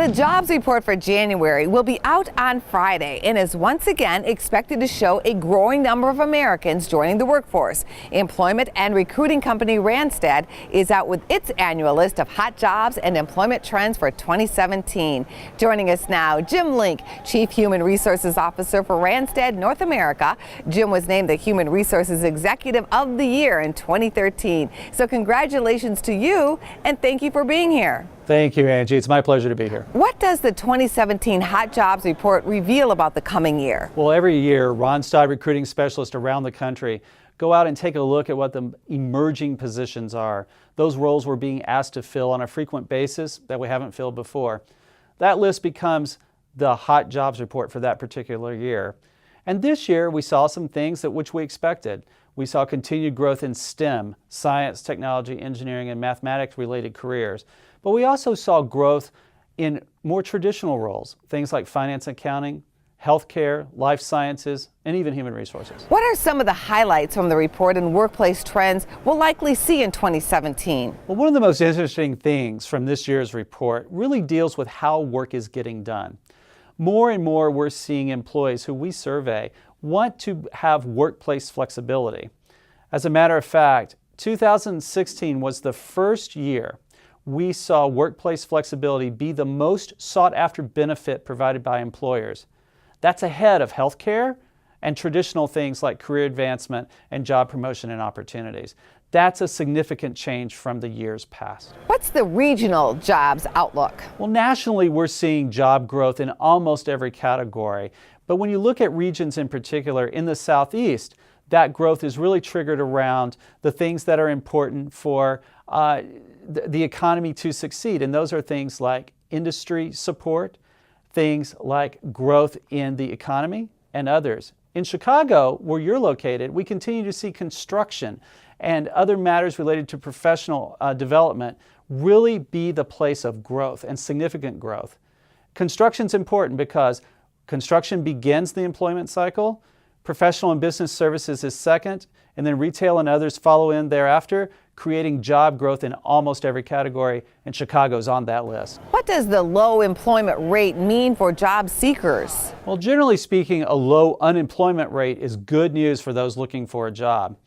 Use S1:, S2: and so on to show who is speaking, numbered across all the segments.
S1: The jobs report for January will be out on Friday and is once again expected to show a growing number of Americans joining the workforce. Employment and recruiting company Randstad is out with its annual list of hot jobs and employment trends for 2017. Joining us now, Jim Link, Chief Human Resources Officer for Randstad North America. Jim was named the Human Resources Executive of the Year in 2013. So congratulations to you and thank you for being here.
S2: Thank you, Angie. It's my pleasure to be here.
S1: What does the 2017 Hot Jobs Report reveal about the coming year?
S2: Well, every year, Randstad recruiting specialists around the country go out and take a look at what the emerging positions are. Those roles we're being asked to fill on a frequent basis that we haven't filled before. That list becomes the Hot Jobs Report for that particular year. And this year, we saw some things which we expected. We saw continued growth in STEM, science, technology, engineering, and mathematics-related careers. But we also saw growth in more traditional roles, things like finance and accounting, healthcare, life sciences, and even human resources.
S1: What are some of the highlights from the report and workplace trends we'll likely see in 2017?
S2: Well, one of the most interesting things from this year's report really deals with how work is getting done. More and more we're seeing employees who we survey want to have workplace flexibility. As a matter of fact, 2016 was the first year we saw workplace flexibility be the most sought-after benefit provided by employers. That's ahead of healthcare and traditional things like career advancement and job promotion and opportunities. That's a significant change from the years past.
S1: What's the regional jobs outlook?
S2: Well, nationally, we're seeing job growth in almost every category. But when you look at regions in particular, in the Southeast, that growth is really triggered around the things that are important for the economy to succeed. And those are things like industry support, things like growth in the economy, and others. In Chicago, where you're located, we continue to see construction and other matters related to professional development really be the place of growth and significant growth. Construction's important because construction begins the employment cycle, professional and business services is second, and then retail and others follow in thereafter, creating job growth in almost every category, and Chicago's on that list.
S1: What does the low employment rate mean for job seekers?
S2: Well, generally speaking, a low unemployment rate is good news for those looking for a job.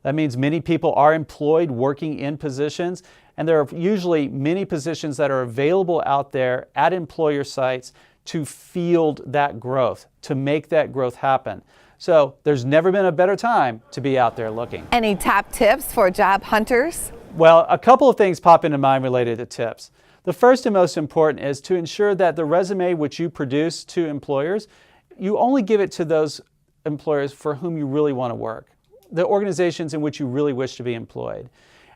S2: That means many people are employed working in positions, and there are usually many positions that are available out there at employer sites to field that growth, to make that growth happen. So there's never been a better time to be out there looking.
S1: Any top tips for job hunters?
S2: Well, a couple of things pop into mind related to tips. The first and most important is to ensure that the resume which you produce to employers, you only give it to those employers for whom you really want to work, the organizations in which you really wish to be employed.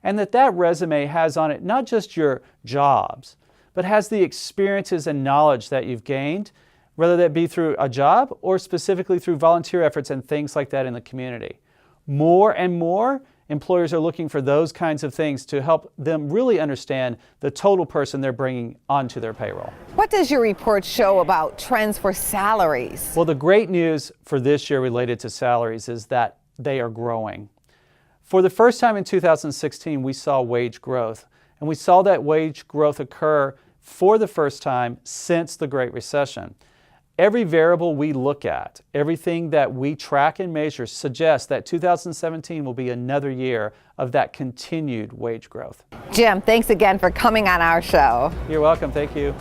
S2: And that resume has on it not just your jobs, but has the experiences and knowledge that you've gained, whether that be through a job or specifically through volunteer efforts and things like that in the community. More and more employers are looking for those kinds of things to help them really understand the total person they're bringing onto their payroll.
S1: What does your report show about trends for salaries?
S2: Well, the great news for this year related to salaries is that they are growing. For the first time in 2016, we saw wage growth, and we saw that wage growth occur for the first time since the Great Recession. Every variable we look at, everything that we track and measure suggests that 2017 will be another year of that continued wage growth.
S1: Jim, thanks again for coming on our show.
S2: You're welcome. Thank you.